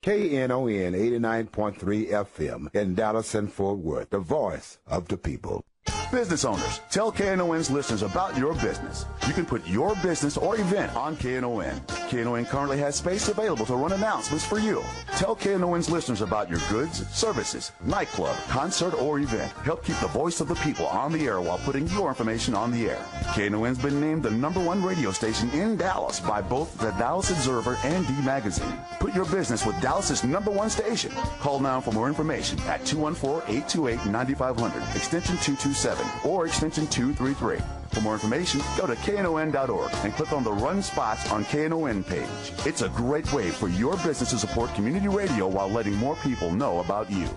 Knon 89.3 FM in Dallas and Fort Worth, the voice of the people. Business owners, tell KNON's listeners about your business. You can put your business or event on KNON. KNON currently has space available to run announcements for you. Tell KNON's listeners about your goods, services, nightclub, concert, or event. Help keep the voice of the people on the air while putting your information on the air. KNON's been named the #1 radio station in Dallas by both the Dallas Observer and D Magazine. Put your business with Dallas's #1 station. Call now for more information at 214-828-9500, extension 227 or extension 233. For more information, go to knon.org and click on the Run Spots on KNON page. It's a great way for your business to support community radio while letting more people know about you.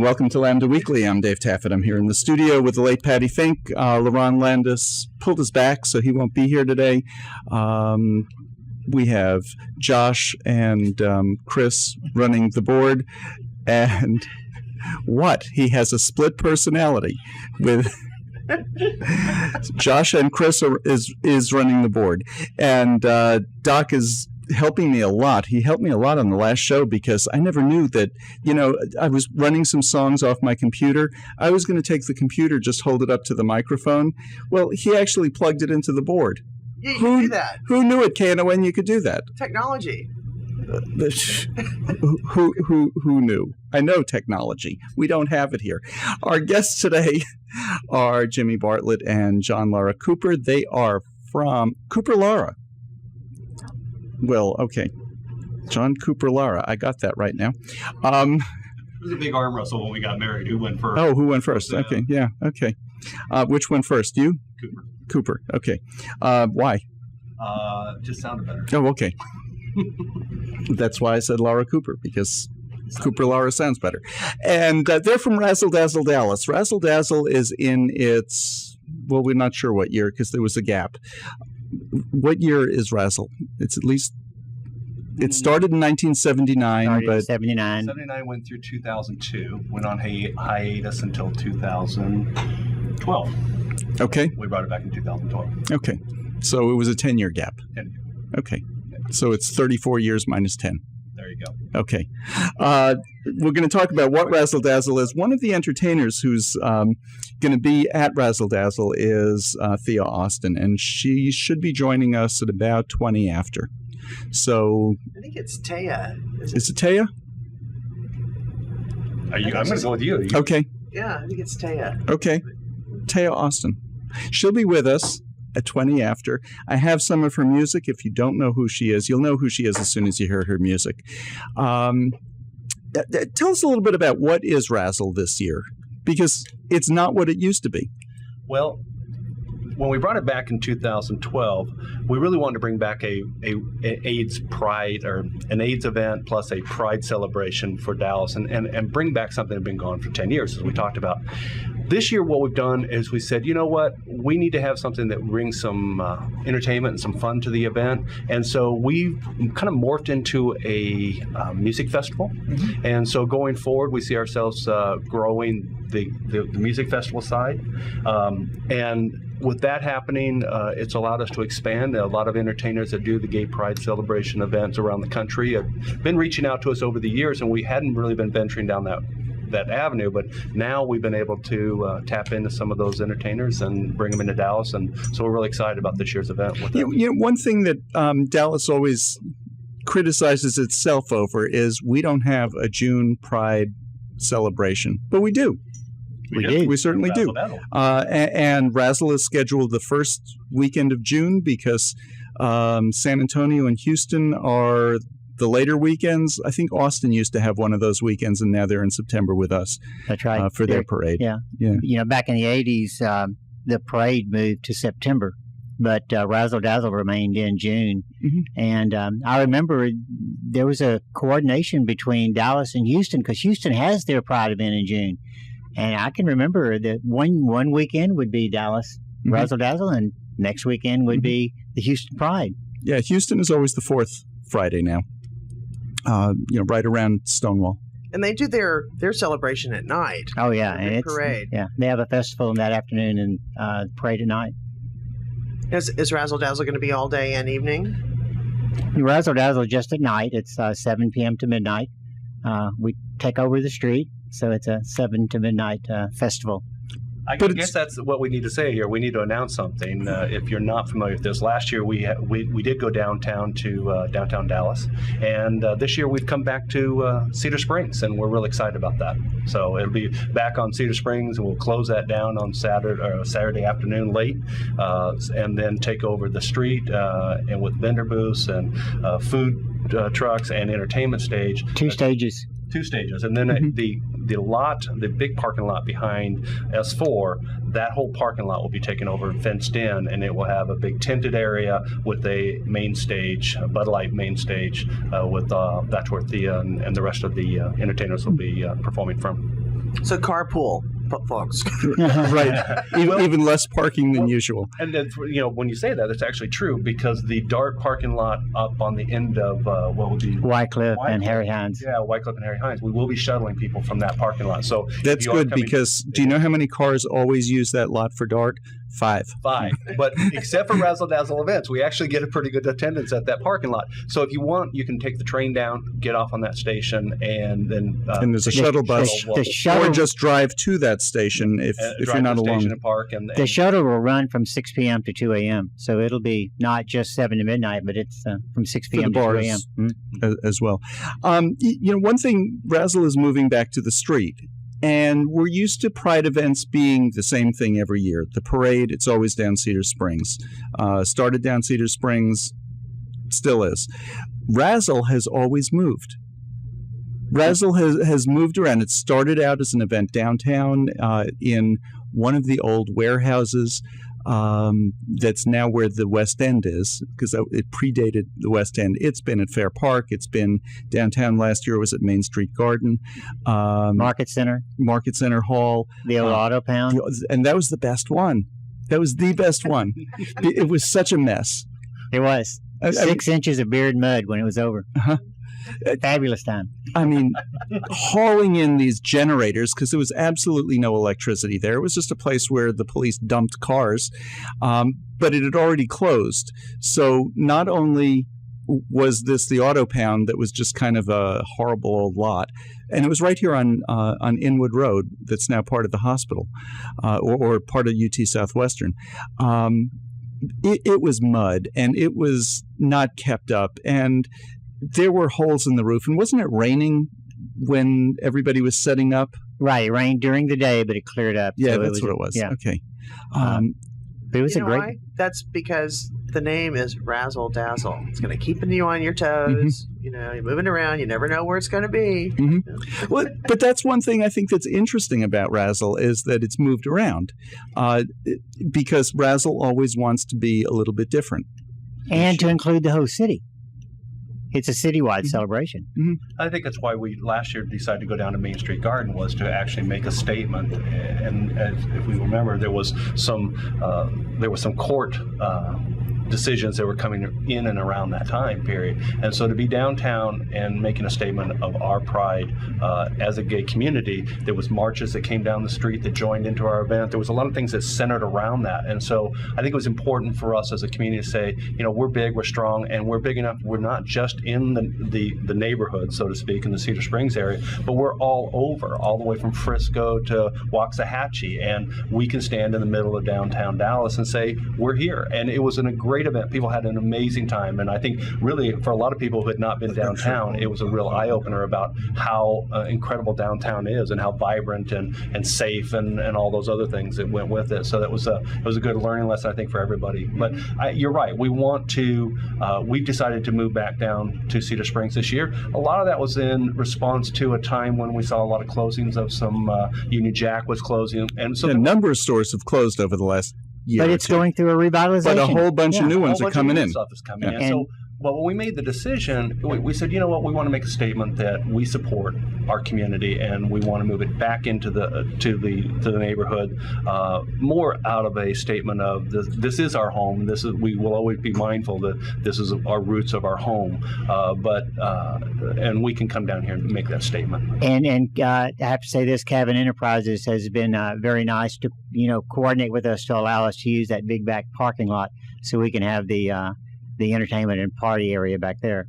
Welcome to Lambda Weekly. I'm Dave Taffet. I'm here in the studio with the late Patty Fink. LaRon Landis pulled us back, so he won't be here today. We have Josh and Chris running the board. And what? He has a split personality with... Josh and Chris is running the board. And Doc is helping me a lot. He helped me a lot on the last show because I never knew that, I was running some songs off my computer. I was going to take the computer, just hold it up to the microphone. Well, he actually plugged it into the board. Yeah, you can do that. Who knew at KNON you could do that? Technology. Who knew? I know technology. We don't have it here. Our guests today are Jimmy Bartlett and John Lara Cooper. They are from Cooper-Lara. Well, okay. John Cooper-Lara. I got that right now. It was a big arm wrestle when we got married. Who went first? Oh, who went first? Okay, yeah, okay. Which went first? You? Cooper. Okay. Why? Just sounded better. Oh, okay. That's why I said Lara Cooper, because Cooper-Lara sounds better. And they're from Razzle Dazzle, Dallas. Razzle Dazzle is in its, well, we're not sure what year because there was a gap. What year is Razzle? It's at least, it started in 1979, but 79 went through 2002, went on hiatus until 2012. Okay. We brought it back in 2012. Okay. So it was a 10-year gap. 10. Okay. So it's 34 years minus 10. There you go. Okay. We're going to talk about what Razzle Dazzle is. One of the entertainers who's going to be at Razzle Dazzle is Thea Austin, and she should be joining us at about 20 after. So I think it's Thea. Is it Thea? I'm going to go with you. Okay. Yeah, I think it's Thea. Okay. Thea Austin. She'll be with us at 20 after. I have some of her music. If you don't know who she is, you'll know who she is as soon as you hear her music. Tell us a little bit about what is Razzle this year, because it's not what it used to be. Well, when we brought it back in 2012, we really wanted to bring back a AIDS Pride, or an AIDS event plus a Pride celebration for Dallas, and bring back something that had been gone for 10 years, as we talked about. This year, what we've done is we said, you know what, we need to have something that brings some entertainment and some fun to the event. And so we've kind of morphed into a music festival. Mm-hmm. And so going forward, we see ourselves growing the music festival side. And with that happening, it's allowed us to expand. A lot of entertainers that do the Gay Pride celebration events around the country have been reaching out to us over the years, and we hadn't really been venturing down that avenue, but now we've been able to tap into some of those entertainers and bring them into Dallas, and so we're really excited about this year's event. With them. You know, one thing that Dallas always criticizes itself over is we don't have a June Pride celebration, but we do. We certainly do. And Razzle is scheduled the first weekend of June because San Antonio and Houston are the later weekends. I think Austin used to have one of those weekends, and now they're in September with us. That's right. For their parade. Yeah. Back in the 80s, the parade moved to September, but Razzle Dazzle remained in June. Mm-hmm. And I remember there was a coordination between Dallas and Houston, because Houston has their Pride event in June. And I can remember that one weekend would be Dallas Razzle Dazzle, and next weekend would be the Houston Pride. Yeah, Houston is always the fourth Friday now, right around Stonewall. And they do their celebration at night. Oh, yeah. And it's parade. Yeah, they have a festival that afternoon and parade at night. Is Razzle Dazzle going to be all day and evening? Razzle Dazzle just at night. It's 7 p.m. to midnight. We take over the street, so it's a 7 to midnight festival. I guess that's what we need to say here. We need to announce something. If you're not familiar with this, last year we did go downtown to downtown Dallas, and this year we've come back to Cedar Springs, and we're really excited about that. So it'll be back on Cedar Springs, and we'll close that down on Saturday afternoon late, and then take over the street and with vendor booths and food trucks and entertainment stage. Two stages, and then the big parking lot behind S4, that whole parking lot will be taken over and fenced in, and it will have a big tented area with a main stage, a Bud Light main stage, with that's where Thea and the rest of the entertainers will be performing from. So carpool, folks. Right. Even less parking than usual. And then, when you say that, it's actually true, because the Dart parking lot up on the end of what would be Wycliffe and Harry Hines. Yeah, Wycliffe and Harry Hines. We will be shuttling people from that parking lot. So that's good, because do you know how many cars always use that lot for Dart? 5. But except for Razzle Dazzle events, we actually get a pretty good attendance at that parking lot. So if you want, you can take the train down, get off on that station, and then and there's a shuttle bus, or just drive to that station if you're not alone. The shuttle will run from 6 p.m. to 2 a.m. So it'll be not just 7 to midnight, but it's from 6 p.m. to 2 a.m. As well. One thing, Razzle is moving back to the street. And we're used to Pride events being the same thing every year. The parade, it's always down Cedar Springs. Started down Cedar Springs, still is. Razzle has always moved. Razzle has moved around. It started out as an event downtown in one of the old warehouses that's now where the West End is, because it predated the West End. It's been at Fair Park. It's been downtown. Last year it was at Main Street Garden. Market Center Hall. The old Auto Pound. And that was the best one. That was the best one. It was such a mess. It was. 6 inches of beard mud when it was over. Uh-huh. Fabulous time. I mean, hauling in these generators, because there was absolutely no electricity there. It was just a place where the police dumped cars, but it had already closed. So not only was this the Auto Pound that was just kind of a horrible old lot, and it was right here on Inwood Road that's now part of the hospital, or part of UT Southwestern. It was mud, and it was not kept up, and there were holes in the roof. And wasn't it raining when everybody was setting up? Right, it rained during the day, but it cleared up. Yeah, so that's what it was. Yeah. Okay. But it was Why? That's because the name is Razzle Dazzle. It's going to keep you on your toes. Mm-hmm. You're moving around. You never know where it's going to be. Mm-hmm. Well, but that's one thing I think that's interesting about Razzle is that it's moved around, because Razzle always wants to be a little bit different. And to include the whole city. It's a citywide celebration. Mm-hmm. I think that's why we last year decided to go down to Main Street Garden, was to actually make a statement. And if we remember, there was some court decisions that were coming in and around that time period. And so to be downtown and making a statement of our pride as a gay community, there was marches that came down the street that joined into our event. There was a lot of things that centered around that. And so I think it was important for us as a community to say, we're big, we're strong, and we're big enough. We're not just in the neighborhood, so to speak, in the Cedar Springs area, but we're all over, all the way from Frisco to Waxahachie. And we can stand in the middle of downtown Dallas and say, we're here. And it was a great great event. People had an amazing time, and I think really for a lot of people who had not been downtown, it was a real eye-opener about how incredible downtown is and how vibrant and safe and all those other things that went with it. So it was a good learning lesson, I think, for everybody. But you're right. We decided to move back down to Cedar Springs this year. A lot of that was in response to a time when we saw a lot of closings of some Union Jack was closing, and so a number of stores have closed over the last year. But it's going through a revitalization. But a whole bunch of new ones are coming in. Stuff is coming in. So, well, when we made the decision, we said, you know what, we want to make a statement that we support our community and we want to move it back into the neighborhood, more out of a statement of this is our home. We will always be mindful that this is our roots of our home, and we can come down here and make that statement. And I have to say this, Cabin Enterprises has been very nice to coordinate with us to allow us to use that big back parking lot so we can have the entertainment and party area back there.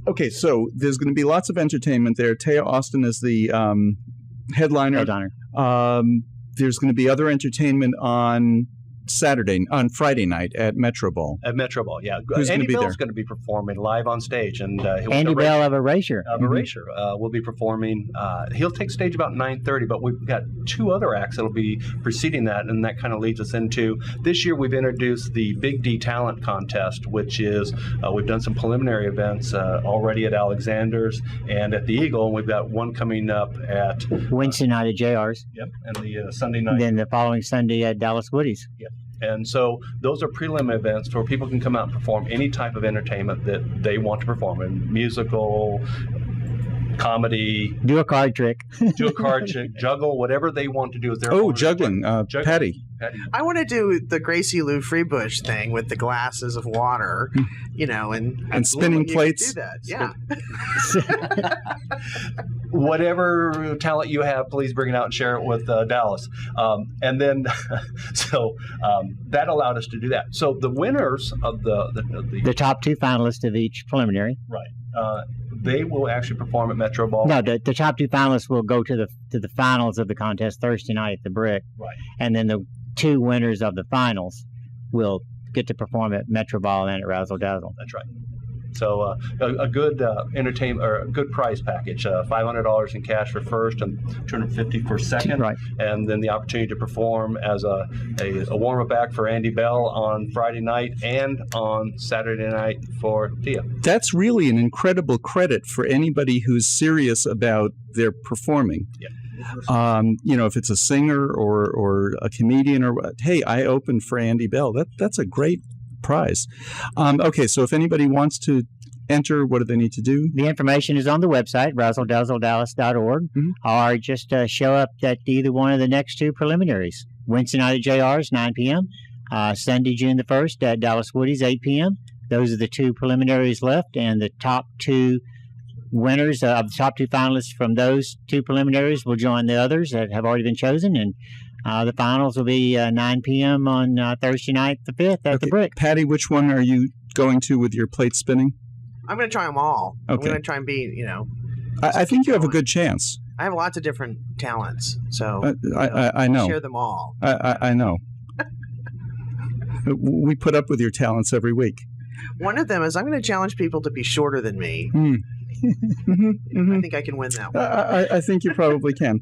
Okay, so there's going to be lots of entertainment there. Thea Austin is the headliner. There's going to be other entertainment on Friday night at Metro Ball. At Metro Ball, yeah. Who's Andy Bell's going to be performing live on stage, and Andy Bell of Erasure. Will be performing. He'll take stage about 9:30, but we've got two other acts that'll be preceding that, and that kind of leads us into this year. We've introduced the Big D Talent Contest, which is we've done some preliminary events already at Alexander's and at the Eagle, and we've got one coming up at Wednesday night at JR's. Yep, and the Sunday night. Then the following Sunday at Dallas Woody's. Yep. And so those are prelim events where people can come out and perform any type of entertainment that they want to perform, in musical, comedy, do a card trick, juggle, whatever they want to do. Is their juggling. Patty. I want to do the Gracie Lou Freebush thing with the glasses of water, and spinning plates. Do that, yeah. Whatever talent you have, please bring it out and share it with Dallas. And then, that allowed us to do that. So the winners of the top two finalists of each preliminary, right? They will actually perform at Metro Ball. No, the top two finalists will go to the finals of the contest Thursday night at the Brick. Right. And then the two winners of the finals will get to perform at Metro Ball and at Razzle Dazzle. That's right. So a good entertainment or a good prize package: $500 in cash for first and $250 for second, right. And then the opportunity to perform as a warm-up act for Andy Bell on Friday night and on Saturday night for Thea. That's really an incredible credit for anybody who's serious about their performing. Yeah. If it's a singer or a comedian hey, I opened for Andy Bell. That's a great prize. Okay, so if anybody wants to enter, what do they need to do? The information is on the website, razzledazzledallas.org, or just show up at either one of the next two preliminaries. Wednesday night at JR's, 9 p.m., Sunday, June the 1st at Dallas Woody's, 8 p.m. Those are the two preliminaries left, and the top two winners of the top two finalists from those two preliminaries will join the others that have already been chosen, and the finals will be 9 p.m. on Thursday night, the 5th, at the Brick. Patty, which one are you going to with your plate spinning? I'm going to try them all. Okay. I'm going to try and be, I think you have a good chance. I have lots of different talents, so I know. I'll share them all. I know. We put up with your talents every week. One of them is I'm going to challenge people to be shorter than me. I think I can win that one. I think you probably can.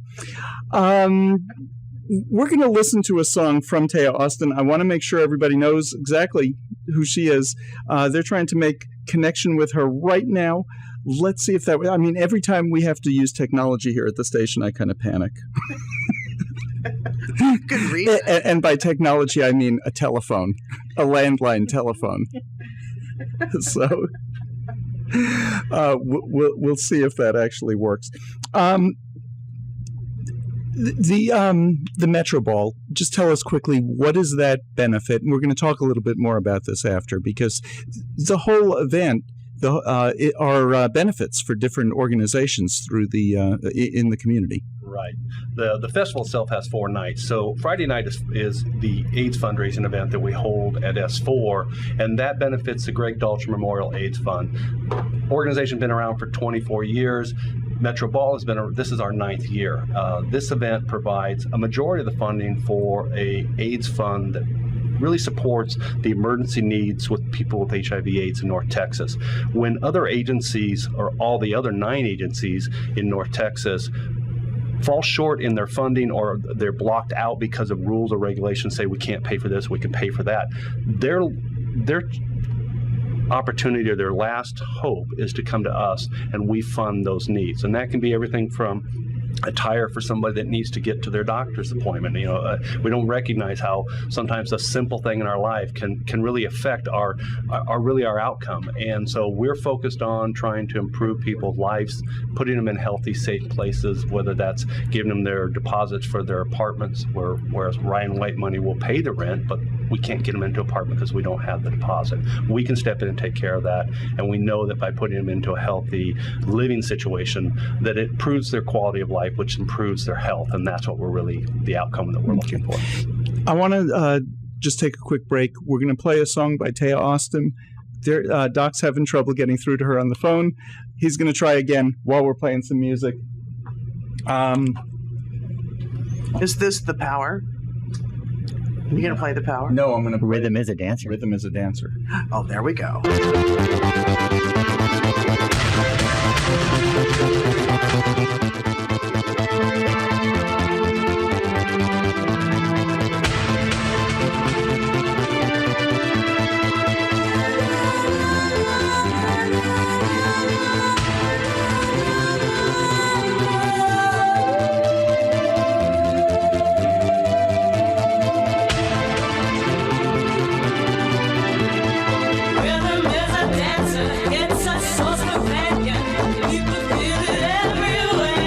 We're going to listen to a song from Thea Austin. I want to make sure everybody knows exactly who she is. They're trying to make connection with her right now. Let's see if that... every time we have to use technology here at the station, I kind of panic. Good reason. And by technology, I mean a telephone, a landline telephone. So we'll see if that actually works. The Metro Ball, just tell us quickly, what is that benefit? And we're going to talk a little bit more about this after, because the whole event are benefits for different organizations through in the community. Right. The festival itself has 4 nights. So Friday night is the AIDS fundraising event that we hold at S4, and that benefits the Greg Dalcher Memorial AIDS Fund. Organization's been around for 24 years. Metro Ball this is our 9th year. This event provides a majority of the funding for a AIDS fund that really supports the emergency needs with people with HIV/AIDS in North Texas. When other agencies, or all the other 9 agencies in North Texas, fall short in their funding, or they're blocked out because of rules or regulations, say we can't pay for this, we can pay for that, their opportunity or their last hope is to come to us, and we fund those needs. And that can be everything from a tire for somebody that needs to get to their doctor's appointment. We don't recognize how sometimes a simple thing in our life can really affect our outcome. And so we're focused on trying to improve people's lives, putting them in healthy, safe places, whether that's giving them their deposits for their apartments, whereas Ryan White money will pay the rent, but we can't get them into an apartment because we don't have the deposit. We can step in and take care of that, and we know that by putting them into a healthy living situation, that it improves their quality of life, which improves their health, and that's what we're really, the outcome that we're looking for. I want to just take a quick break. We're going to play a song by Thea Austin. Doc's having trouble getting through to her on the phone. He's going to try again while we're playing some music. Is this the power? You going to play the power? No, I'm going to. Rhythm is a dancer. Rhythm is a dancer. Oh, there we go. It's a source of companion. People feel it everywhere.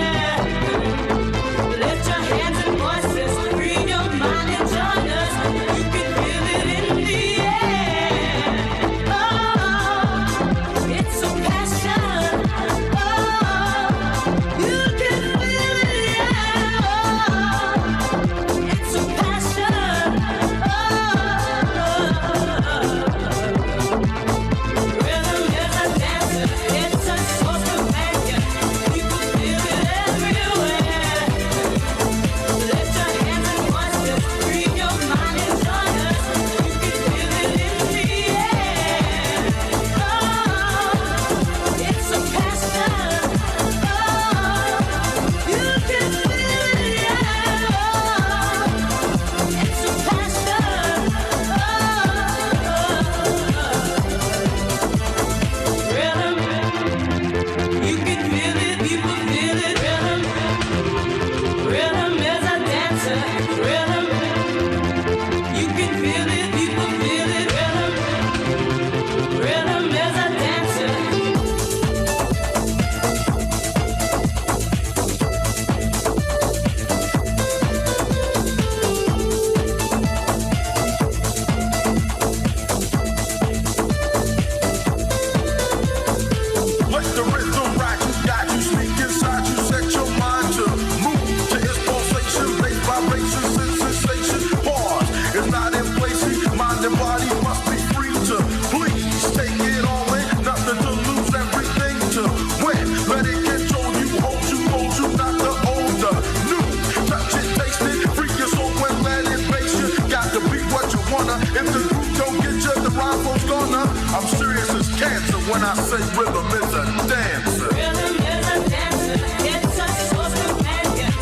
when I say rhythm is a dancer. Rhythm is a dancer. It's a source companion.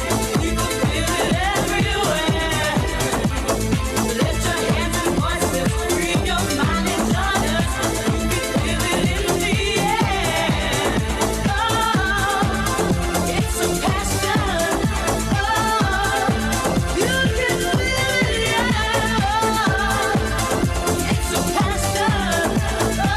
People feel it everywhere. Lift your hands and voices. Free your mind and join us. You can feel it in the air. Oh, it's a passion. Oh, you can feel it, yeah. Oh, it's a passion. Oh,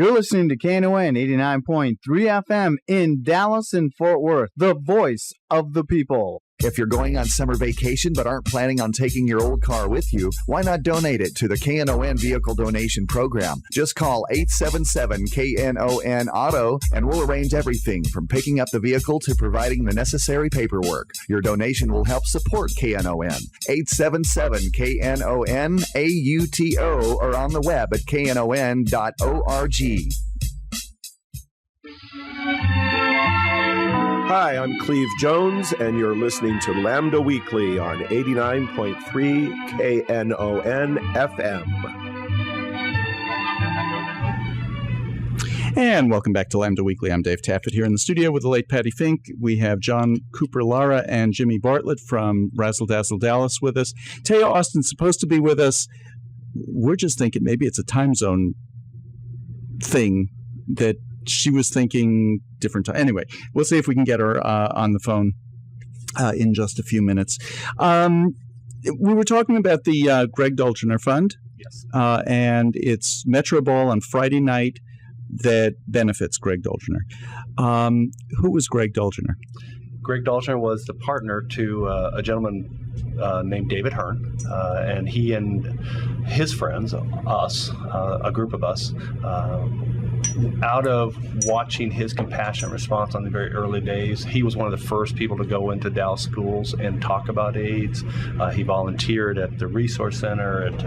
You're listening to KNON 89.3 FM in Dallas and Fort Worth, the voice of the people. If you're going on summer vacation but aren't planning on taking your old car with you, why not donate it to the KNON Vehicle Donation Program? Just call 877-KNON-AUTO and we'll arrange everything from picking up the vehicle to providing the necessary paperwork. Your donation will help support KNON. 877-KNON-AUTO or on the web at knon.org. Hi, I'm Cleve Jones, and you're listening to Lambda Weekly on 89.3 KNON FM. And welcome back to Lambda Weekly. I'm Dave Taffet here in the studio with the late Patty Fink. We have John Cooper-Lara and Jimmy Bartlett from Razzle Dazzle Dallas with us. Thea Austin's supposed to be with us. We're just thinking maybe it's a time zone thing that she was thinking different time. Anyway, we'll see if we can get her on the phone in just a few minutes. We were talking about the Greg Dolgener Fund. Yes. And it's Metro Ball on Friday night that benefits Greg Dolgener. Who was Greg Dolgener? Greg Dolgener was the partner to a gentleman named David Hearn, and he and his friends, us, a group of us, out of watching his compassionate response on the very early days, he was one of the first people to go into Dallas schools and talk about AIDS. He volunteered at the Resource Center, at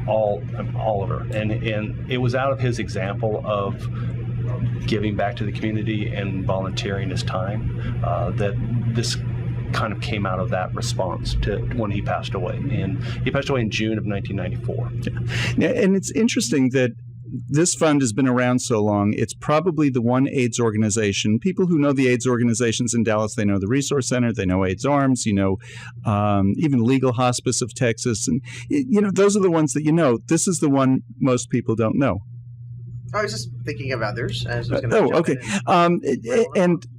Oliver, and it was out of his example of giving back to the community and volunteering his time that this kind of came out of that response to when he passed away. And he passed away in June of 1994. Yeah. And it's interesting that this fund has been around so long. It's probably the one AIDS organization. People who know the AIDS organizations in Dallas, they know the Resource Center, they know AIDS Arms, even Legal Hospice of Texas. And, those are the ones that you know. This is the one most people don't know. I was just thinking of others. Okay.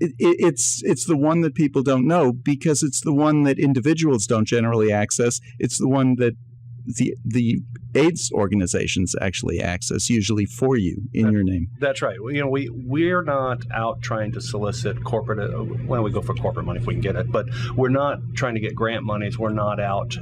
It's the one that people don't know because it's the one that individuals don't generally access. It's the one that the AIDS organizations actually access, usually for you in your name. That's right. We're not out trying to solicit corporate. We go for corporate money if we can get it, but we're not trying to get grant monies. We're not out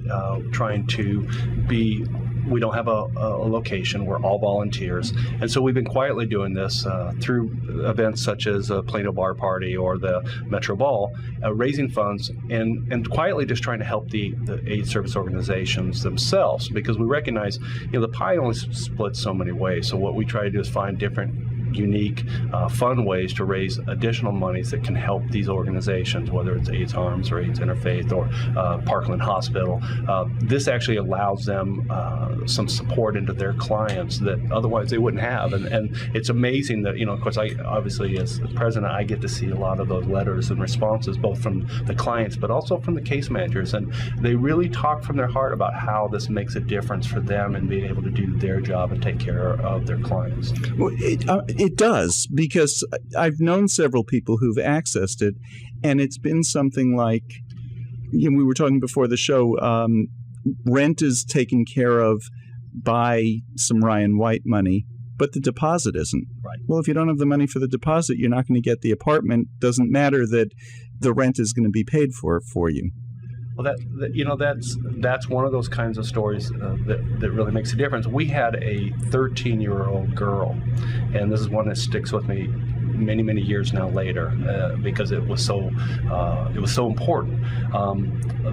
trying to be. We don't have a location. We're all volunteers. And so we've been quietly doing this through events such as a Plano Bar Party or the Metro Ball, raising funds and quietly just trying to help the AIDS service organizations themselves, because we recognize the pie only splits so many ways. So what we try to do is find different unique, fun ways to raise additional monies that can help these organizations, whether it's AIDS Arms or AIDS Interfaith or Parkland Hospital. This actually allows them some support into their clients that otherwise they wouldn't have. And it's amazing that, of course, I obviously as president, I get to see a lot of those letters and responses, both from the clients, but also from the case managers. And they really talk from their heart about how this makes a difference for them and being able to do their job and take care of their clients. Well, it does, because I've known several people who've accessed it, and it's been something like, we were talking before the show, rent is taken care of by some Ryan White money, but the deposit isn't. Right. Well, if you don't have the money for the deposit, you're not going to get the apartment. Doesn't matter that the rent is going to be paid for you. Well, that's one of those kinds of stories that really makes a difference. We had a 13-year-old girl, and this is one that sticks with me many, many years now later because it was so important.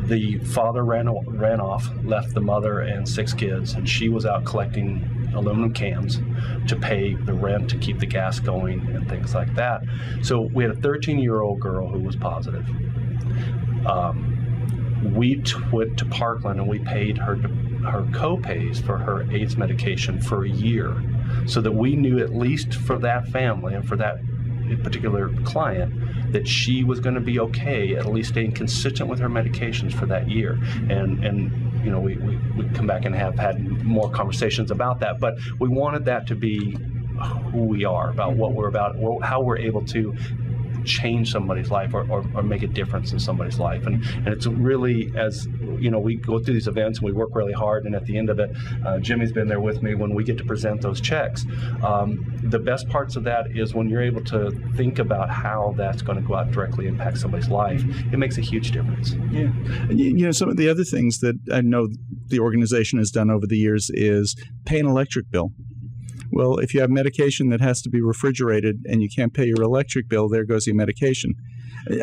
The father ran off, left the mother and 6 kids, and she was out collecting aluminum cans to pay the rent, to keep the gas going, and things like that. So we had a 13-year-old girl who was positive. We went to Parkland and we paid her co-pays for her AIDS medication for a year, so that we knew, at least for that family and for that particular client, that she was going to be okay, at least staying consistent with her medications for that year. And we come back and have had more conversations about that, but we wanted that to be who we are, about what we're about, how we're able to change somebody's life or make a difference in somebody's life. And it's really, as you know, we go through these events and we work really hard, and at the end of it, Jimmy's been there with me when we get to present those checks. The best parts of that is when you're able to think about how that's going to go out and directly impact somebody's life. It makes a huge difference. Yeah. You know, some of the other things that I know the organization has done over the years is pay an electric bill. Well, if you have medication that has to be refrigerated and you can't pay your electric bill, there goes your medication.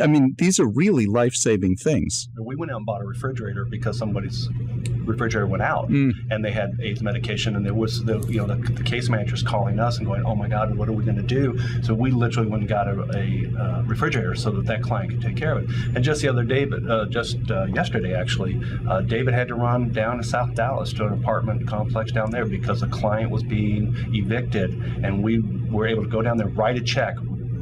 I mean, these are really life-saving things. We went out and bought a refrigerator because somebody's refrigerator went out, and they had AIDS medication, and there was the case managers calling us and going, "Oh my God, what are we going to do?" So we literally went and got a refrigerator so that client could take care of it. And just the other day, yesterday actually, David had to run down to South Dallas to an apartment complex down there because a client was being evicted, and we were able to go down there, write a check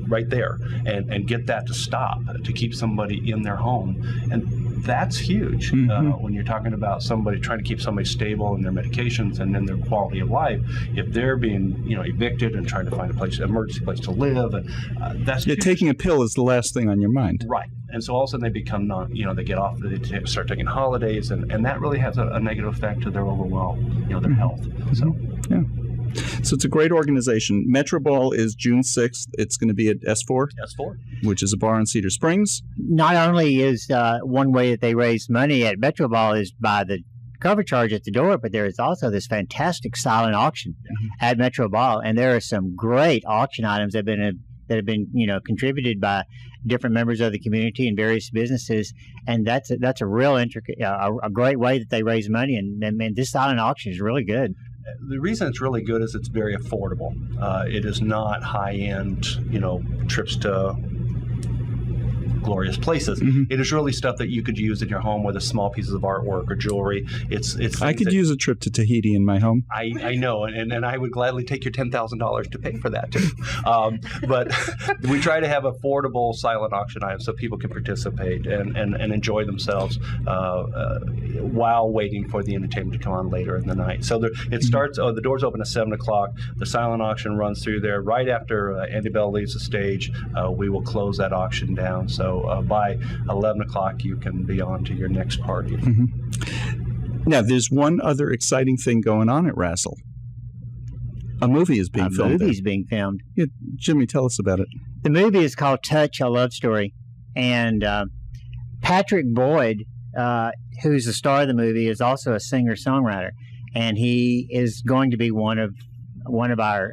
right there, and get that to stop, to keep somebody in their home. And that's huge when you're talking about somebody trying to keep somebody stable in their medications and in their quality of life. If they're being evicted and trying to find emergency place to live, and that's huge. Taking a pill is the last thing on your mind. Right. And so all of a sudden they become they get off, they start taking holidays, and that really has a negative effect to their overall, their health. So yeah. So it's a great organization. Metro Ball is June 6th. It's going to be at S4. S4. Which is a bar in Cedar Springs. Not only is one way that they raise money at Metro Ball is by the cover charge at the door, but there is also this fantastic silent auction at Metro Ball, and there are some great auction items that have been contributed by different members of the community and various businesses, and that's a real intricate, a great way that they raise money, and this silent auction is really good. The reason it's really good is it's very affordable. It is not high-end, trips to glorious places. It is really stuff that you could use in your home, whether small pieces of artwork or jewelry. It's I could use a trip to Tahiti in my home. I know, and I would gladly take your $10,000 to pay for that too. But we try to have affordable silent auction items so people can participate and enjoy themselves while waiting for the entertainment to come on later in the night. So it starts. The doors open at 7 o'clock. The silent auction runs through there right after Andy Bell leaves the stage. We will close that auction down. So by 11 o'clock, you can be on to your next party. Now, there's one other exciting thing going on at Razzle. A movie is being filmed. Yeah, Jimmy, tell us about it. The movie is called Touch, A Love Story. And Patrick Boyd, who's the star of the movie, is also a singer-songwriter. And he is going to be one of our...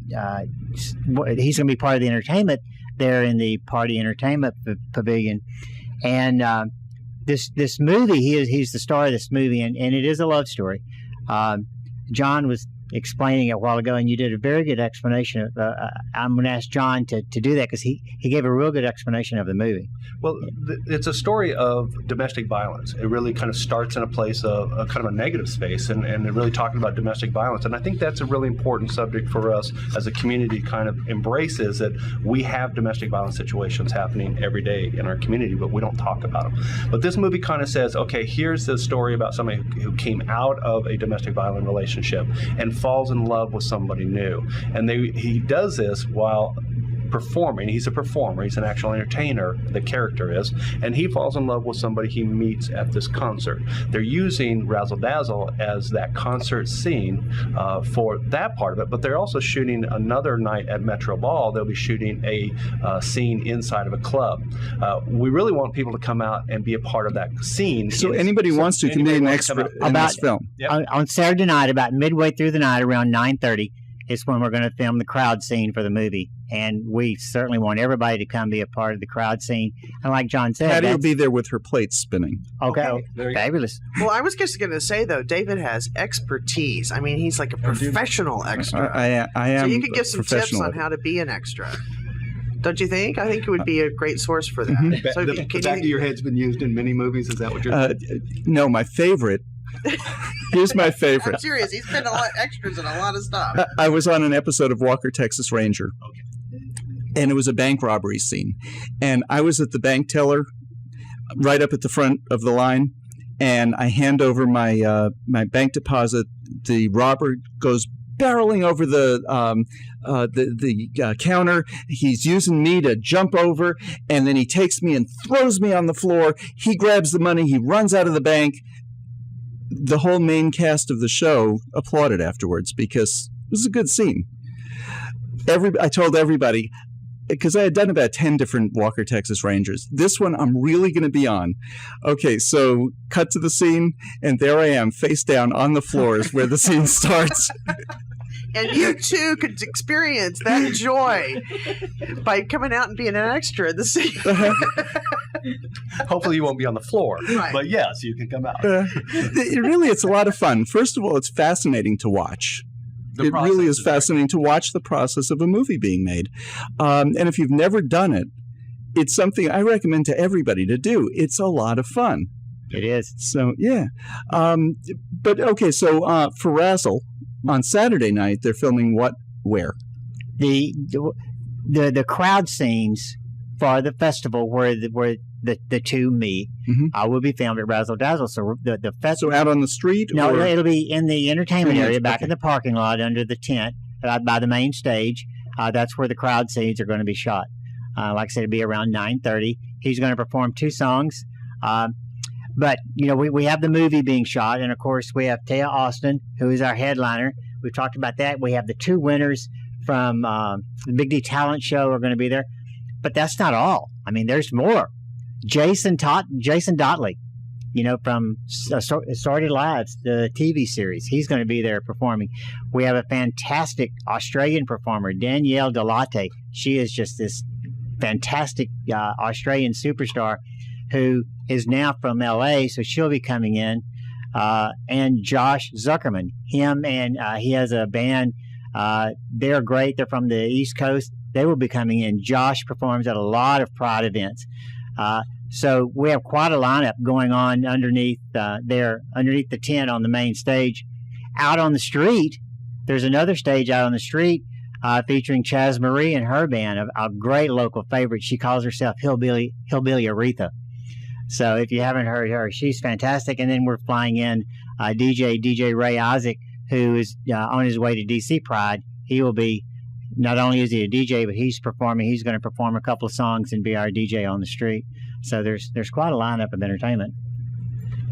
he's going to be part of the entertainment there in the Party Entertainment Pavilion. And this movie, he's the star of this movie, and it is a love story. John was explaining it a while ago, and you did a very good explanation. I'm going to ask John to do that because he gave a real good explanation of the movie. Well, it's a story of domestic violence. It really kind of starts in a place of kind of a negative space and really talking about domestic violence. And I think that's a really important subject for us as a community to kind of embrace, is that we have domestic violence situations happening every day in our community, but we don't talk about them. But this movie kind of says, okay, here's the story about somebody who came out of a domestic violent relationship and falls in love with somebody new. And he does this while performing. He's a performer. He's an actual entertainer, the character is, and he falls in love with somebody he meets at this concert. They're using Razzle Dazzle as that concert scene for that part of it, but they're also shooting another night at Metro Ball. They'll be shooting a scene inside of a club. We really want people to come out and be a part of that scene. So anybody wants to can be an expert in this film. Yep. On Saturday night, about midway through the night, around 9:30, is when we're going to film the crowd scene for the movie. And we certainly want everybody to come be a part of the crowd scene. And like John said, Patty will be there with her plates spinning. Okay. Fabulous. Well, I was just going to say, though, David has expertise. I mean, he's like a professional extra. I am. So you could give some tips on how to be an extra. Don't you think? I think it would be a great source for that. So the back of your head's been used in many movies. Is that what you're saying? No, my favorite. Here's my favorite. I'm serious. He's been a lot extras in a lot of stuff. I was on an episode of Walker, Texas Ranger. And it was a bank robbery scene. And I was at the bank teller right up at the front of the line. And I hand over my bank deposit. The robber goes barreling over the counter. He's using me to jump over, and then he takes me and throws me on the floor. He grabs the money. He runs out of the bank. The whole main cast of the show applauded afterwards because it was a good scene. I told everybody, because I had done about 10 different Walker, Texas Rangers. This one I'm really going to be on. Okay, so cut to the scene, and there I am, face down on the floors where the scene starts. And you too could experience that joy by coming out and being an extra in the scene. Hopefully you won't be on the floor, Right. but yes, you can come out. It's a lot of fun. First of all, it's fascinating to watch. It really is fascinating to watch the process of a movie being made. And if you've never done it, it's something I recommend to everybody to do. It's a lot of fun. It is. So, yeah. But, okay, so for Razzle, on Saturday night, they're filming what, where? The crowd scenes for the festival where the two meet will be filmed at Razzle Dazzle. So the festival. So out on the street? No, or? it'll be in the entertainment area, back okay. in the parking lot under the tent by the main stage. That's where the crowd scenes are going to be shot. Like I said, it'll be around 9:30. He's going to perform 2 songs. But, you know, we have the movie being shot, and, of course, we have Thea Austin, who is our headliner. We've talked about that. We have the 2 winners from the Big D Talent Show are going to be there. But that's not all. I mean, there's more. Jason Dotley, you know, from Assorted Lives, the TV series. He's going to be there performing. We have a fantastic Australian performer, Danielle Delate. She is just this fantastic Australian superstar who is now from L.A., so she'll be coming in. And Josh Zuckerman, him and he has a band. They're great. They're from the East Coast. They will be coming in. Josh performs at a lot of Pride events. So we have quite a lineup going on underneath the tent on the main stage. Out on the street, there's another stage out on the street featuring Chaz Marie and her band, a great local favorite. She calls herself Hillbilly Aretha. So if you haven't heard her, she's fantastic. And then we're flying in DJ Ray Isaac, who is on his way to DC Pride. He will be, not only is he a DJ, but he's performing. He's going to perform a couple of songs and be our DJ on the street. So there's quite a lineup of entertainment.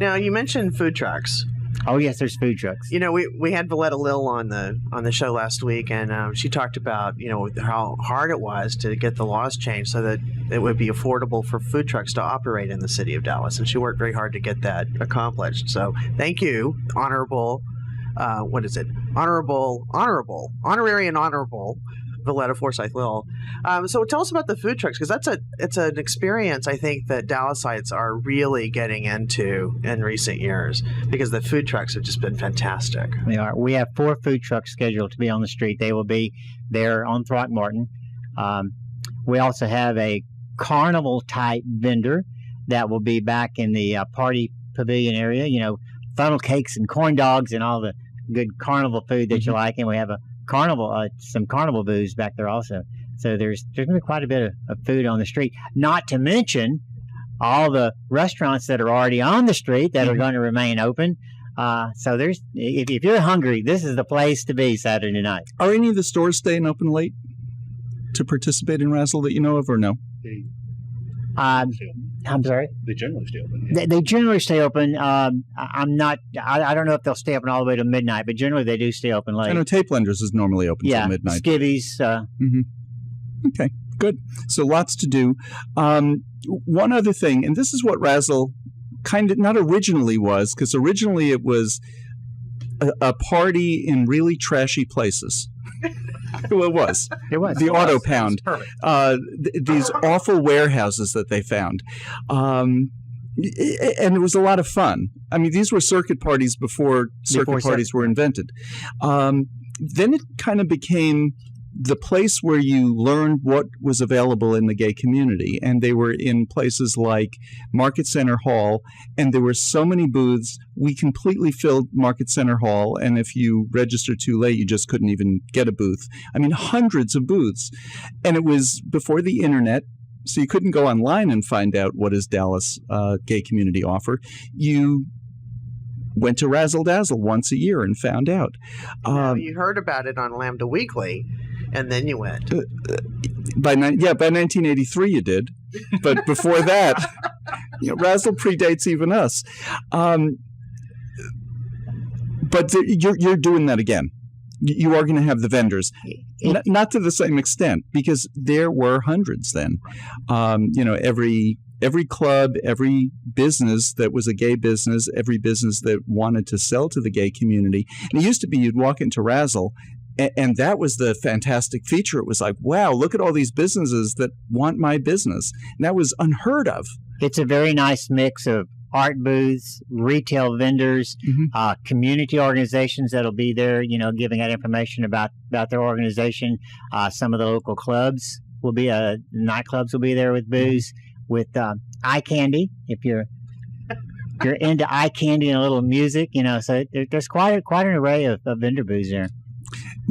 Now, you mentioned food trucks. Oh, yes, there's food trucks. You know, we had Valletta Lil on the show last week, and she talked about, you know, how hard it was to get the laws changed so that it would be affordable for food trucks to operate in the city of Dallas, and she worked very hard to get that accomplished. So thank you, honorary and honorable Valletta Forsyth Lil. So tell us about the food trucks, because it's an experience I think that Dallasites are really getting into in recent years, because the food trucks have just been fantastic. They are. We have 4 food trucks scheduled to be on the street. They will be there on Throckmorton. We also have a carnival type vendor that will be back in the party pavilion area. You know, funnel cakes and corn dogs and all the good carnival food that you like. And we have a carnival, some carnival booze back there also. So there's going to be quite a bit of food on the street, not to mention all the restaurants that are already on the street that are going to remain open. So there's, if you're hungry, this is the place to be Saturday night. Are any of the stores staying open late to participate in Razzle that you know of, or no? I'm sorry? They generally stay open. They generally stay open. I don't know if they'll stay open all the way to midnight, but generally they do stay open late. I know Tape Lenders is normally open till midnight. Skivvies. Okay, good. So lots to do. One other thing, and this is what Razzle kind of not originally was, because originally it was a party in really trashy places. Well, it was. It was. The Auto Pound. These awful warehouses that they found. And it was a lot of fun. I mean, these were circuit parties before circuit parties were invented. Then it kind of became the place where you learned what was available in the gay community. And they were in places like Market Center Hall, and there were so many booths. We completely filled Market Center Hall, and if you registered too late, you just couldn't even get a booth. I mean, hundreds of booths. And it was before the internet, so you couldn't go online and find out what does Dallas gay community offer. You went to Razzle Dazzle once a year and found out. You heard about it on Lambda Weekly, and then you went. By 1983 you did, but before that, Razzle predates even us. But you're doing that again. You are going to have the vendors, not to the same extent, because there were hundreds then. Every club, every business that was a gay business, every business that wanted to sell to the gay community. And it used to be you'd walk into Razzle, and that was the fantastic feature. It was like, wow, look at all these businesses that want my business. And that was unheard of. It's a very nice mix of art booths, retail vendors, community organizations that'll be there, giving out information about their organization. Some of the local clubs will be, nightclubs will be there with booths, with eye candy, if you're into eye candy and a little music, so there's quite an array of vendor booths there.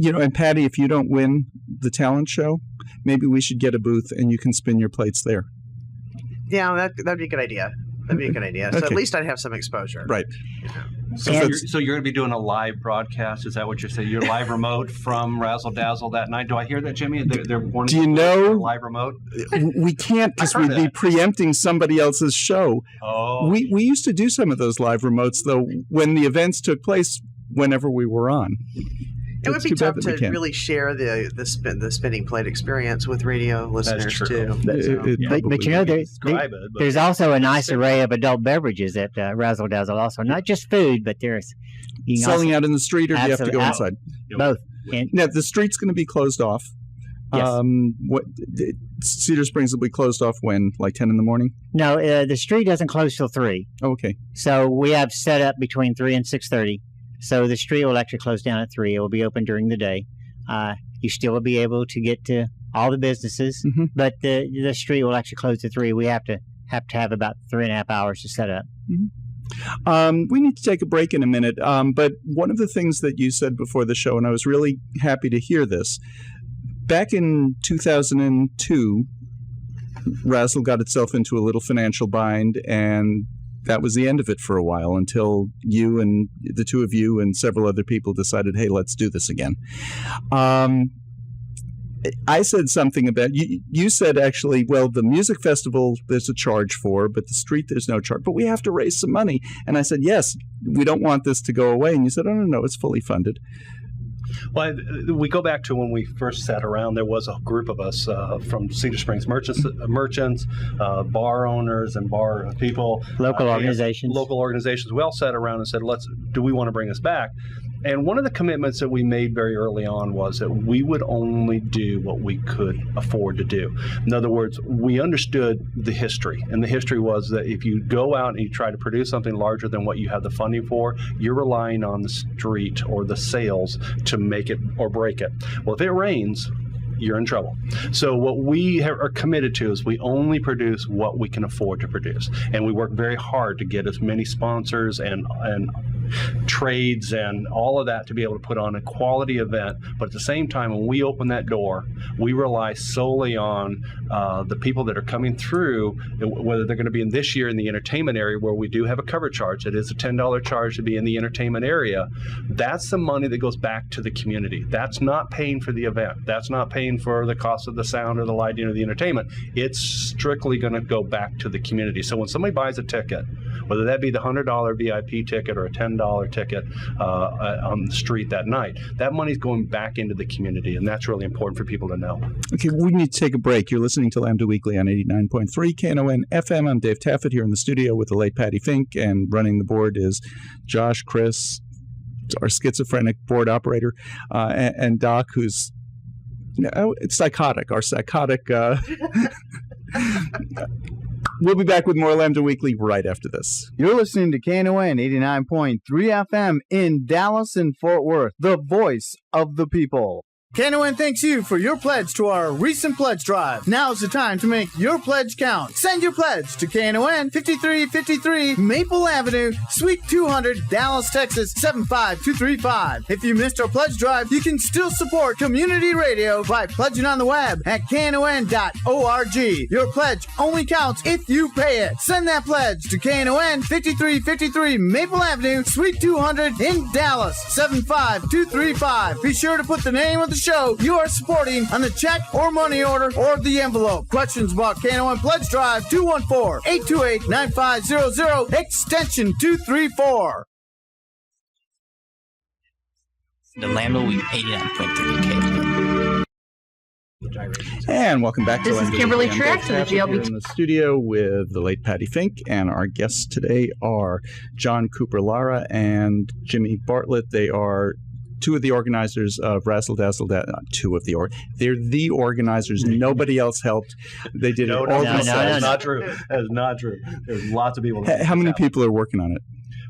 And Patty, if you don't win the talent show, maybe we should get a booth and you can spin your plates there. Yeah, that'd be a good idea. That'd be a good idea. So Okay. At least I'd have some exposure. Right. So you're going to be doing a live broadcast? Is that what you're saying? You're live remote from Razzle Dazzle that night? Do I hear that, Jimmy? They're Do you know? Live remote? We can't because we'd be preempting somebody else's show. Oh. We used to do some of those live remotes, though, when the events took place whenever we were on. It would It's be too bad tough that we to can't. really share the spinning plate experience with radio listeners true. too. But there's also a nice array of adult beverages at Razzle Dazzle also. Not just food, but there's... Selling out in the street, or do you have to go inside? Both. And Now, the street's going to be closed off. Yes. Cedar Springs will be closed off when? Like 10 in the morning? no, the street doesn't close till 3. Oh, okay. So we have set up between 3 and 6:30. So the street will actually close down at 3. It will be open during the day. You still will be able to get to all the businesses, but the street will actually close at 3. We have to have about 3.5 hours to set up. We need to take a break in a minute, but one of the things that you said before the show, and I was really happy to hear this, back in 2002, Razzle got itself into a little financial bind, and that was the end of it for a while until you and the two of you and several other people decided, hey, let's do this again. I said something about, you said actually, well, the music festival there's a charge for, but the street there's no charge, but we have to raise some money. And I said, yes, we don't want this to go away. And you said, oh, no, it's fully funded. Well, we go back to when we first sat around. There was a group of us from Cedar Springs, merchants, bar owners, and bar people, Local organizations. Local organizations. We all sat around and said, do we want to bring this back? And one of the commitments that we made very early on was that we would only do what we could afford to do. In other words, we understood the history. And the history was that if you go out and you try to produce something larger than what you have the funding for, you're relying on the street or the sales to make it or break it. Well, if it rains, you're in trouble. So what we are committed to is we only produce what we can afford to produce. And we work very hard to get as many sponsors and trades and all of that to be able to put on a quality event. But at the same time, when we open that door, we rely solely on the people that are coming through, whether they're going to be in this year in the entertainment area where we do have a cover charge. It is a $10 charge to be in the entertainment area. That's the money that goes back to the community. That's not paying for the event. That's not paying for the cost of the sound or the lighting or the entertainment. It's strictly going to go back to the community. So when somebody buys a ticket, whether that be the $100 VIP ticket or a $10 ticket on the street that night, that money's going back into the community, and that's really important for people to know. Okay, we need to take a break. You're listening to Lambda Weekly on 89.3 Knon FM. I'm Dave Taffet here in the studio with the late Patty Fink, and running the board is Josh, Chris, our schizophrenic board operator, and Doc, who's psychotic, our psychotic. We'll be back with more Lambda Weekly right after this. You're listening to Knon 89.3 FM in Dallas and Fort Worth, the voice of the people. KNON thanks you for your pledge to our recent pledge drive. Now's the time to make your pledge count. Send your pledge to KNON 5353 Maple Avenue, Suite 200, Dallas, Texas 75235. If you missed our pledge drive, you can still support community radio by pledging on the web at knon.org. Your pledge only counts if you pay it. Send that pledge to KNON 5353 Maple Avenue, Suite 200 in Dallas 75235. Be sure to put the name of the show you are supporting on the check or money order or the envelope. Questions about KNON Pledge Drive, 214-828-9500, extension 234. The Lambda Week 89.3 And welcome back to This is Lambda Kimberly Weekly. I'm Truex Dave of the Taffet GLB. here in the studio with the late Patty Fink, and our guests today are John Cooper-Lara and Jimmy Bartlett. They are two of the organizers of Razzle Dazzle. They're the organizers. Nobody else helped. They did it all themselves. That's not true. That is not true. There's lots of people. How many people are working on it?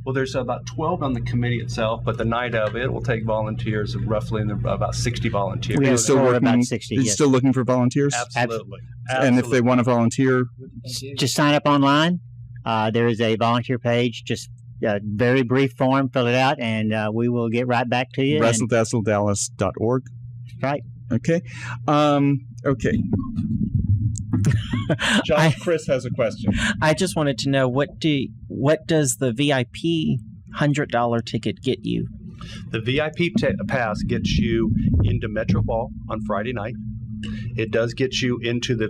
Well, there's about 12 on the committee itself, but the night of it will take volunteers, roughly about 60 volunteers. We have still for working, about 60. You're Yes. still looking for volunteers? Absolutely. And if they want to volunteer? Just sign up online. There is a volunteer page. Just a very brief form. Fill it out, and we will get right back to you. RazzleDazzleDallas.org. Right. Okay. Okay. John, Chris has a question. I just wanted to know what does the VIP $100 ticket get you? The VIP pass gets you into Metro Ball on Friday night. It does get you into the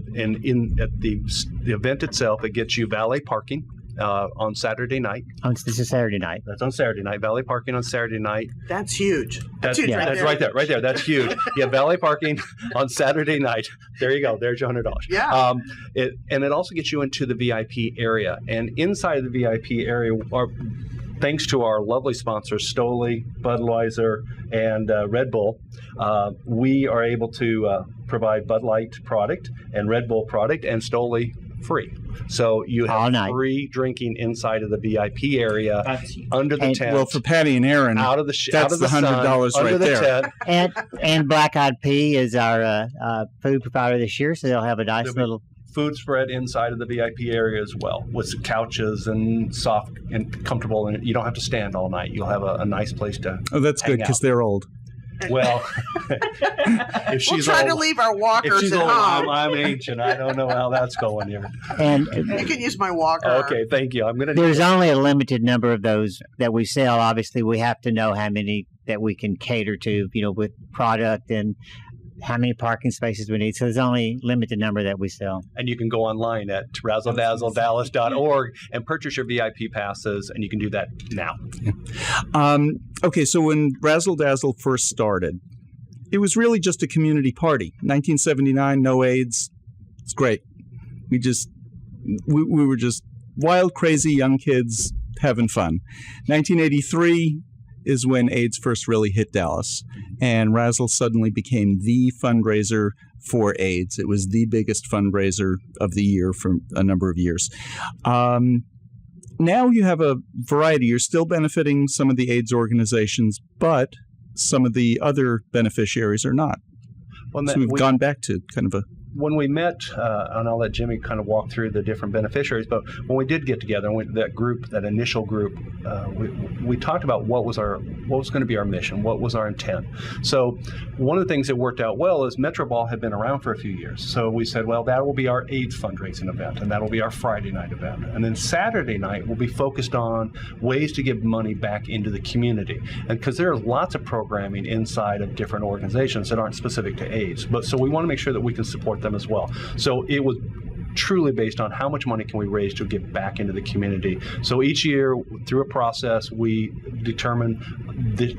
event itself. It gets you valet parking on Saturday night. This is Saturday night. That's on Saturday night. Valet parking on Saturday night. That's huge. That's huge That's right there. That's huge. Yeah, valet parking on Saturday night. There you go. There's your $100. Yeah. And it also gets you into the VIP area. And inside of the VIP area thanks to our lovely sponsors, Stoli, Budweiser, and Red Bull, we are able to provide Bud Light product and Red Bull product and Stoli free. So you have free drinking inside of the VIP area under the tent. Well, for Patty and Aaron, out of the that's the $100 right there. And Black Eyed Pea is our food provider this year, so they'll have a nice little food spread inside of the VIP area as well, with couches and soft and comfortable, and you don't have to stand all night. You'll have a nice place to. Oh, that's good because they're old. Well, if she's we'll try old, to leave our walkers if she's at old, home. I'm ancient. I don't know how that's going here. And you can use my walker. Okay, thank you. There's only a limited number of those that we sell. Obviously, we have to know how many that we can cater to, with product and how many parking spaces we need. So there's only a limited number that we sell. And you can go online at RazzleDazzleDallas.org and purchase your VIP passes, and you can do that now. Okay, so when Razzle Dazzle first started, it was really just a community party. 1979, no AIDS. It's great. We were just wild, crazy young kids having fun. 1983 is when AIDS first really hit Dallas, and Razzle suddenly became the fundraiser for AIDS. It was the biggest fundraiser of the year for a number of years. Now you have a variety. You're still benefiting some of the AIDS organizations, but some of the other beneficiaries are not. Well, so we've gone back to kind of a... When we met, and I'll let Jimmy kind of walk through the different beneficiaries, but when we did get together, that initial group, we talked about what was going to be our mission, what was our intent. So one of the things that worked out well is Metro Ball had been around for a few years. So we said, well, that will be our AIDS fundraising event, and that will be our Friday night event. And then Saturday night will be focused on ways to give money back into the community. And because there are lots of programming inside of different organizations that aren't specific to AIDS. So we want to make sure that we can support them as well. So it was truly based on how much money can we raise to give back into the community. So each year, through a process, we determine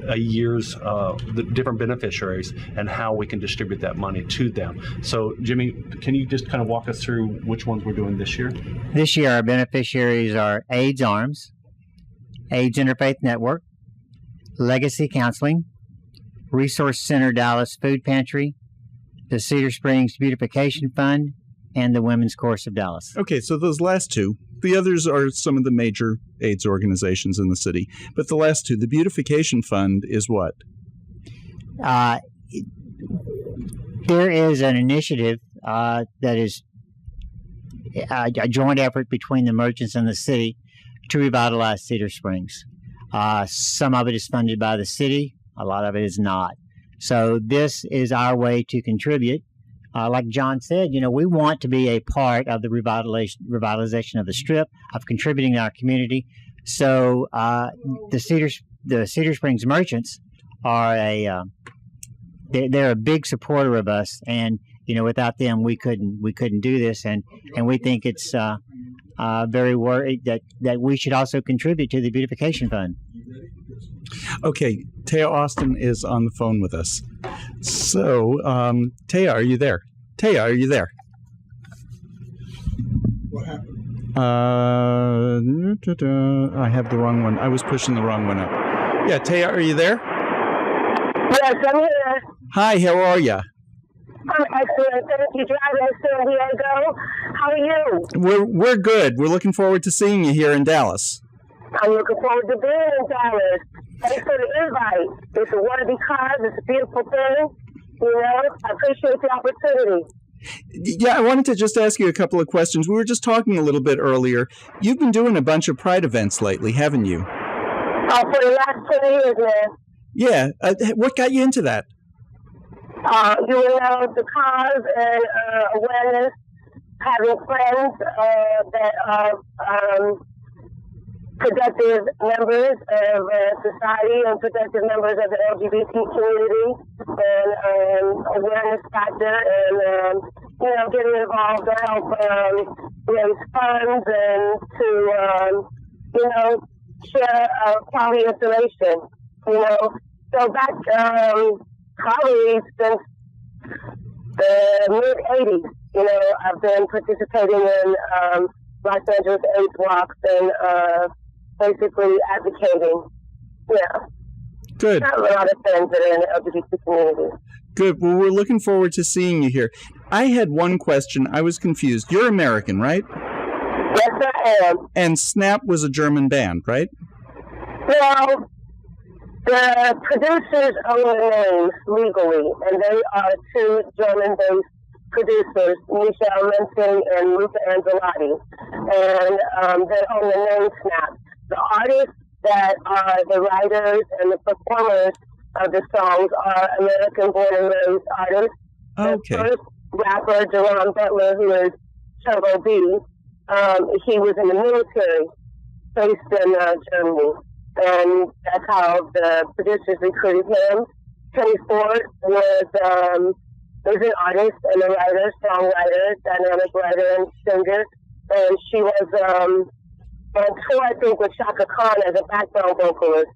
a year's the different beneficiaries and how we can distribute that money to them. So Jimmy, can you just kind of walk us through which ones we're doing this year? This year, our beneficiaries are AIDS Arms, AIDS Interfaith Network, Legacy Counseling, Resource Center Dallas Food Pantry, the Cedar Springs Beautification Fund, and the Women's Chorus of Dallas. Okay, so those last two, the others are some of the major AIDS organizations in the city. But the last two, the Beautification Fund is what? There is an initiative that is a joint effort between the merchants and the city to revitalize Cedar Springs. Some of it is funded by the city, a lot of it is not. So this is our way to contribute. Like John said, we want to be a part of the revitalization of the Strip, of contributing to our community. So the Cedar Springs merchants are they're a big supporter of us, and without them we couldn't do this, and we think it's very worried that we should also contribute to the beautification fund. Okay, Thea Austin is on the phone with us. So, Thea, are you there? Thea, are you there? What happened? I have the wrong one. I was pushing the wrong one up. Yeah, Thea, are you there? Yes, I'm here. Hi, how are you? I'm excellent. Thank you. Driving to San Diego. How are you? We're good. We're looking forward to seeing you here in Dallas. I'm looking forward to being in Dallas. Thanks for the invite. It's a worthy cause. It's a beautiful thing. I appreciate the opportunity. Yeah, I wanted to just ask you a couple of questions. We were just talking a little bit earlier. You've been doing a bunch of Pride events lately, haven't you? Oh, for the last 20 years, man. Yeah. What got you into that? The cause and awareness, having friends that are productive members of society and productive members of the LGBT community, and awareness factor, and getting involved to help raise funds and to share quality information. So back probably since the mid-'80s, I've been participating in Los Angeles AIDS walks and basically advocating. Yeah. Good. I have a lot of friends that are in the LGBT community. Good. Well, we're looking forward to seeing you here. I had one question. I was confused. You're American, right? Yes, I am. And Snap was a German band, right? Well, the producers own the names legally, and they are two German-based producers, Michelle Mensing and Luca Angelotti, and they own the name Snap. The artists that are the writers and the performers of the songs are American-born and raised artists. Okay. The first rapper, Jerome Butler, who is Turbo B, he was in the military based in Germany, and that's how the producers recruited him. Penny Ford was an artist and a writer, songwriter, dynamic writer and singer, and she was on tour, I think, with Shaka Khan as a background vocalist.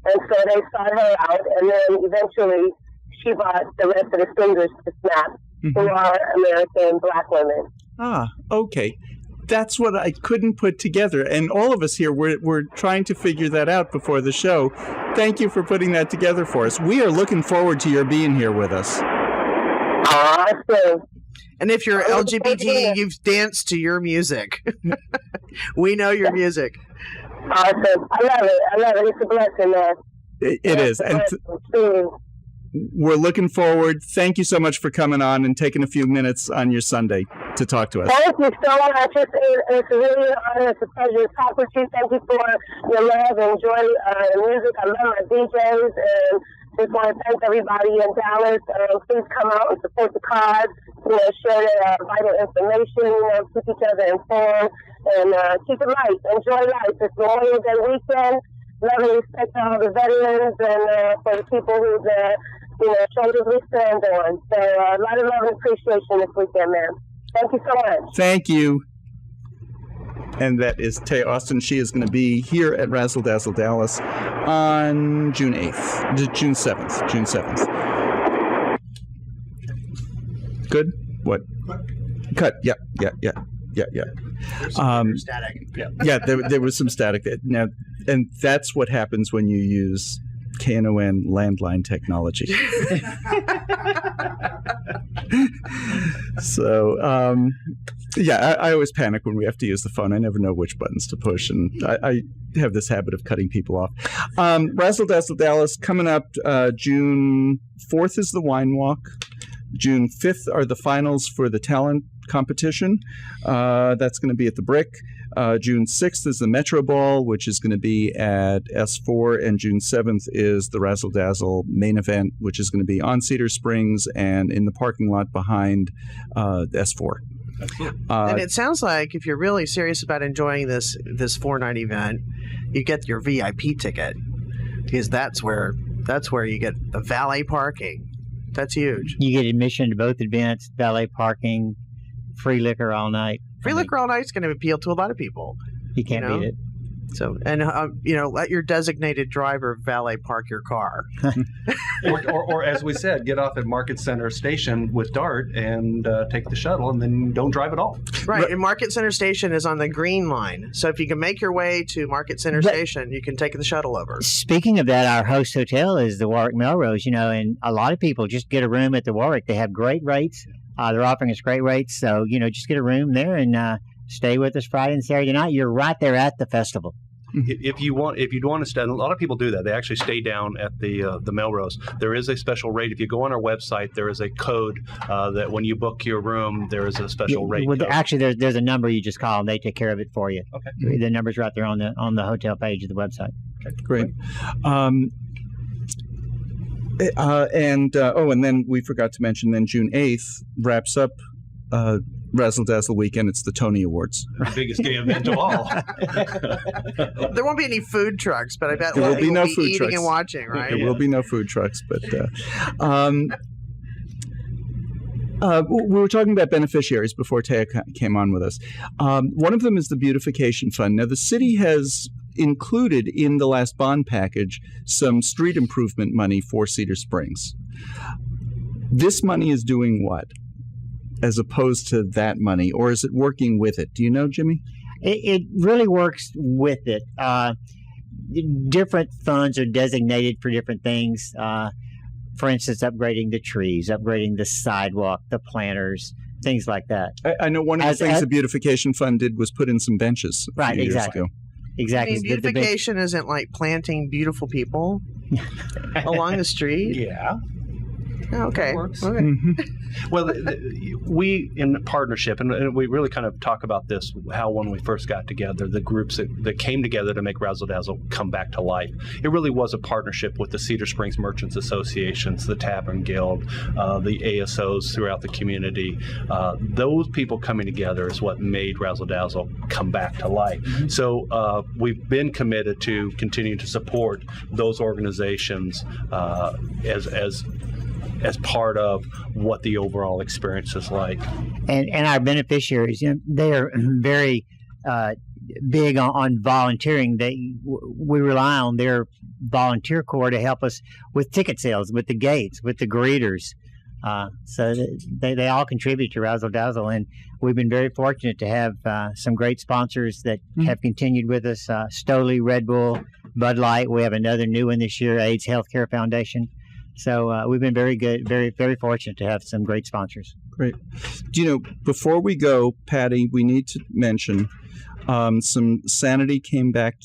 And so they sought her out, and then eventually she brought the rest of the singers to Snap, who are American black women. Ah, okay. That's what I couldn't put together. And all of us here, we're trying to figure that out before the show. Thank you for putting that together for us. We are looking forward to your being here with us. Awesome. And if you're LGBT, you've danced to your music. We know your music. Awesome. I love it. It's a blessing, man. It is. And we're looking forward. Thank you so much for coming on and taking a few minutes on your Sunday to talk to us. Thank you so much. It's really an honor. It's a pleasure to talk with you. Thank you for your love and joy and music. I love my DJs, and just want to thank everybody in Dallas. Please come out and support the cause. Share the vital information. Keep each other informed, and keep it light. Enjoy life. It's Memorial Day weekend. Love and respect to all the veterans and for the people whose shoulders we stand on. So a lot of love and appreciation this weekend, man. Thank you so much. Thank you. And that is Thea Austin. She is going to be here at Razzle Dazzle Dallas on June 7th. Good? What? Cut. Yeah. Static. Yeah, there was some static. Now, and that's what happens when you use Knon landline technology. So, I always panic when we have to use the phone. I never know which buttons to push, and I have this habit of cutting people off. Razzle Dazzle Dallas coming up June 4th is the wine walk. June 5th are the finals for the talent competition. That's going to be at the Brick. June 6th is the Metro Ball, which is going to be at S4, and June 7th is the Razzle Dazzle main event, which is going to be on Cedar Springs and in the parking lot behind S4. And it sounds like if you're really serious about enjoying this 4-night event, you get your VIP ticket, because that's where you get the valet parking. That's huge. You get admission to both events, valet parking, free liquor all night. Free liquor all night is going to appeal to a lot of people. You can't beat it. So, and let your designated driver valet park your car. or as we said, get off at Market Center Station with Dart and take the shuttle, and then don't drive at all. Right, and Market Center Station is on the green line. So if you can make your way to Market Center Station, you can take the shuttle over. Speaking of that, our host hotel is the Warwick Melrose, and a lot of people just get a room at the Warwick. They have great rates. They're offering us great rates. So, just get a room there and stay with us Friday and Saturday night. You're right there at the festival. If you want to stay, a lot of people do that. They actually stay down at the Melrose. There is a special rate. If you go on our website, there is a code that when you book your room, there is a special rate. Well, actually, there's a number you just call, and they take care of it for you. Okay. The number's right there on the hotel page of the website. Okay, great. And then we forgot to mention, then June 8th wraps up Razzle Dazzle weekend. It's the Tony Awards. The biggest gay event of all. There won't be any food trucks, but I bet there will be no food eating trucks. and watching, right? There will be no food trucks, but we were talking about beneficiaries before Thea came on with us. One of them is the Beautification Fund. Now, the city has included in the last bond package some street improvement money for Cedar Springs. This money is doing what, as opposed to that money, or is it working with it? Do you know, Jimmy? It really works with it. Different funds are designated for different things. For instance, upgrading the trees, upgrading the sidewalk, the planters, things like that. I know one of the things the Beautification Fund did was put in some benches a few years ago. Exactly. I mean, beautification isn't like planting beautiful people along the street. Yeah. Okay. Works. Okay. Mm-hmm. Well, we in partnership, and we really kind of talk about this, how when we first got together, the groups that came together to make Razzle Dazzle come back to life, it really was a partnership with the Cedar Springs Merchants Associations, the Tavern Guild, the ASOs throughout the community. Those people coming together is what made Razzle Dazzle come back to life. Mm-hmm. So we've been committed to continuing to support those organizations as part of what the overall experience is like. And our beneficiaries, they are very big on volunteering. We rely on their volunteer corps to help us with ticket sales, with the gates, with the greeters. So they all contribute to Razzle Dazzle, and we've been very fortunate to have some great sponsors that have continued with us. Stoli, Red Bull, Bud Light. We have another new one this year, AIDS Healthcare Foundation. So we've been very good, very, very fortunate to have some great sponsors. Great. Before we go, Patty, we need to mention some sanity came back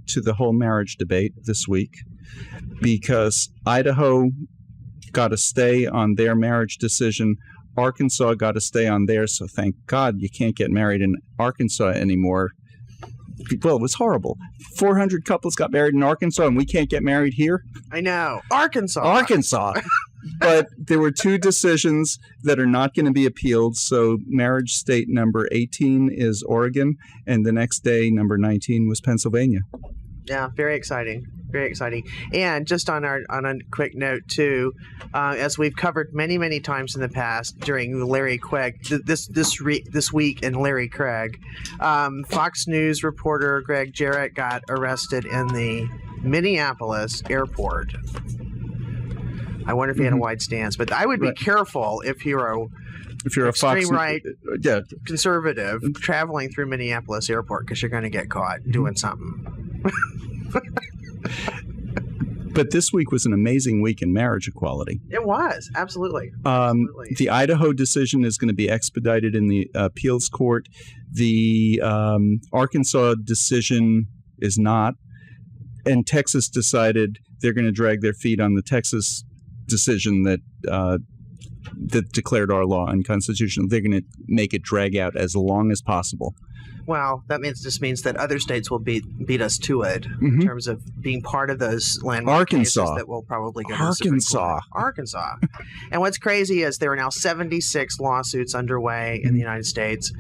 to the whole marriage debate this week, because Idaho got a stay on their marriage decision. Arkansas got a stay on theirs, so thank God you can't get married in Arkansas anymore. Well, it was horrible. 400 couples got married in Arkansas, and we can't get married here? I know. Arkansas. But there were two decisions that are not going to be appealed. So marriage state number 18 is Oregon, and the next day, number 19 was Pennsylvania. Yeah, very exciting. Very exciting. And just on a quick note too, as we've covered many, many times in the past during the Larry Craig this week in Larry Craig, Fox News reporter Greg Jarrett got arrested in the Minneapolis airport. I wonder if he had a wide stance, but I would be careful if you're a Fox right conservative traveling through Minneapolis airport, because you're going to get caught doing something. But this week was an amazing week in marriage equality. It was, absolutely. The Idaho decision is going to be expedited in the appeals court. The Arkansas decision is not. And Texas decided they're going to drag their feet on the Texas decision that that declared our law unconstitutional. They're going to make it drag out as long as possible. Well, that just means that other states will beat us to it in terms of being part of those landmark cases that will probably go to the Supreme Court. Arkansas. And what's crazy is there are now 76 lawsuits underway in the United States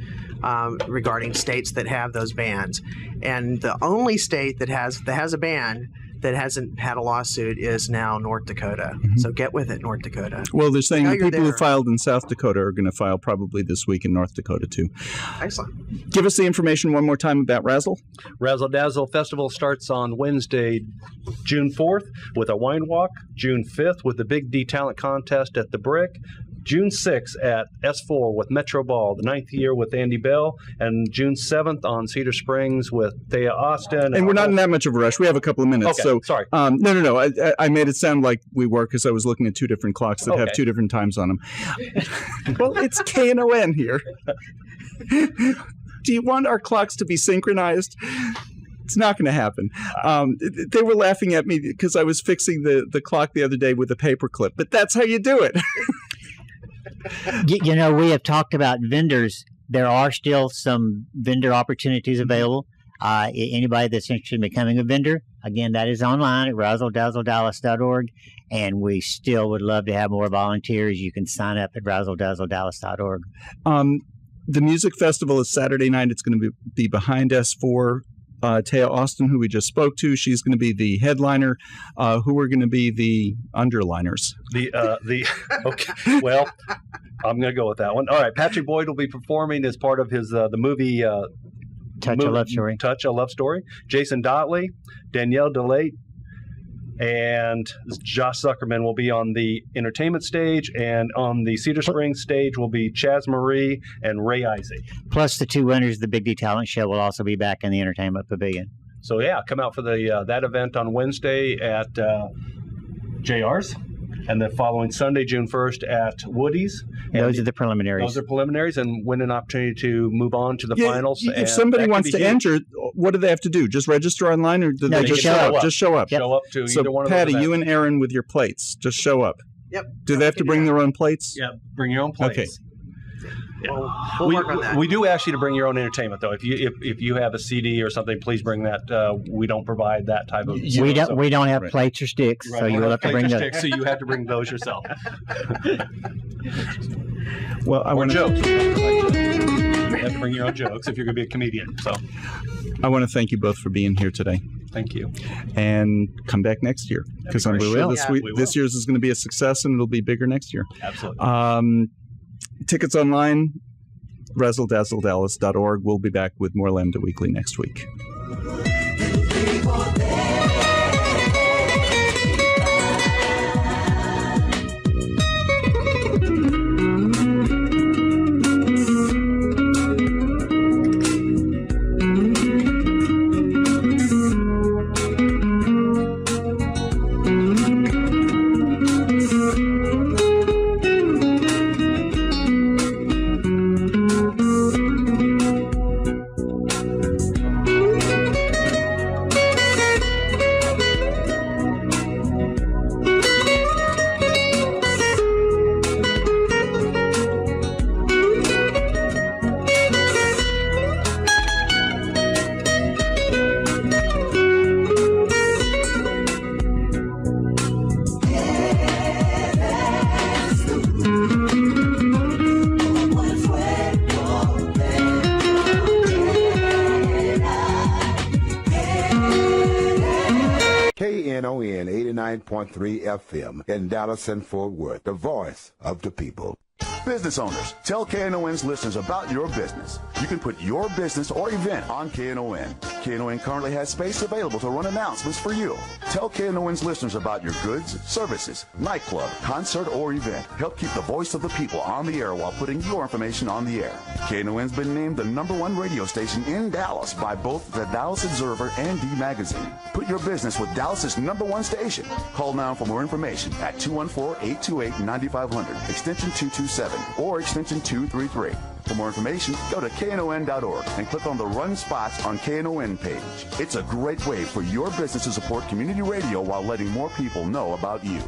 regarding states that have those bans. And the only state that has a ban that hasn't had a lawsuit is now North Dakota. So get with it, North Dakota. Well, they're saying the people who filed in South Dakota are going to file probably this week in North Dakota, too. Excellent. Give us the information one more time about Razzle. Razzle Dazzle Festival starts on Wednesday, June 4th with a wine walk, June 5th with the Big D Talent Contest at the Brick, June 6th at S4 with Metro Ball, the 9th year with Andy Bell, and June 7th on Cedar Springs with Thea Austin. And we're not in that much of a rush. We have a couple of minutes. Okay, so sorry. No. I made it sound like we were because I was looking at two different clocks that have two different times on them. Well, it's Knon here. Do you want our clocks to be synchronized? It's not going to happen. They were laughing at me because I was fixing the clock the other day with a paperclip, but that's how you do it. You know, we have talked about vendors. There are still some vendor opportunities available. Anybody that's interested in becoming a vendor, again, that is online at razzledazzledallas.org, and we still would love to have more volunteers. You can sign up at razzledazzledallas.org. The music festival is Saturday night. It's going to be behind S4. Thea Austin, who we just spoke to, she's going to be the headliner. Who are going to be the underliners? Okay. Well, I'm going to go with that one. All right. Patrick Boyd will be performing as part of his the movie Touch a Love Story. Touch a Love Story. Jason Dotley, Danielle DeLate, and Josh Zuckerman will be on the entertainment stage, and on the Cedar Springs stage will be Chaz Marie and Ray Isaac. Plus the two winners of the Big D Talent Show will also be back in the Entertainment Pavilion. So yeah, come out for the that event on Wednesday at JR's, and the following Sunday, June 1st, at Woody's. Those are the preliminaries. Those are preliminaries, and win an opportunity to move on to the finals. If somebody wants to enter, what do they have to do? Just register online, or do they just show up? Just show up. Yep. Show up to either one of those Patty, events. you and Aaron with your plates. Just show up. Yep. Do they have to bring their own plates? Yeah, bring your own plates. Okay. Yeah. We'll work on that. We do ask you to bring your own entertainment, though. If you have a CD or something, please bring that. We don't provide that type of. We don't have plates or sticks, so you'll have to bring those. So you have to bring those yourself. Well, I want jokes. You have to bring your own jokes if you're going to be a comedian. So, I want to thank you both for being here today. Thank you. And come back next year, because I'm sure this year's is going to be a success, and it'll be bigger next year. Absolutely. Tickets online, razzledazzledallas.org. We'll be back with more Lambda Weekly next week. Knon 89.3 FM in Dallas and Fort Worth, the voice of the people. Business owners, tell KNON's listeners about your business. You can put your business or event on KNON. KNON currently has space available to run announcements for you. Tell KNON's listeners about your goods, services, nightclub, concert, or event. Help keep the voice of the people on the air while putting your information on the air. KNON's been named the #1 radio station in Dallas by both the Dallas Observer and D Magazine. Put your business with Dallas's #1 station. Call now for more information at 214-828-9500, extension 227, or extension 233. For more information, go to knon.org and click on the Run Spots on KNON page. It's a great way for your business to support community radio while letting more people know about you.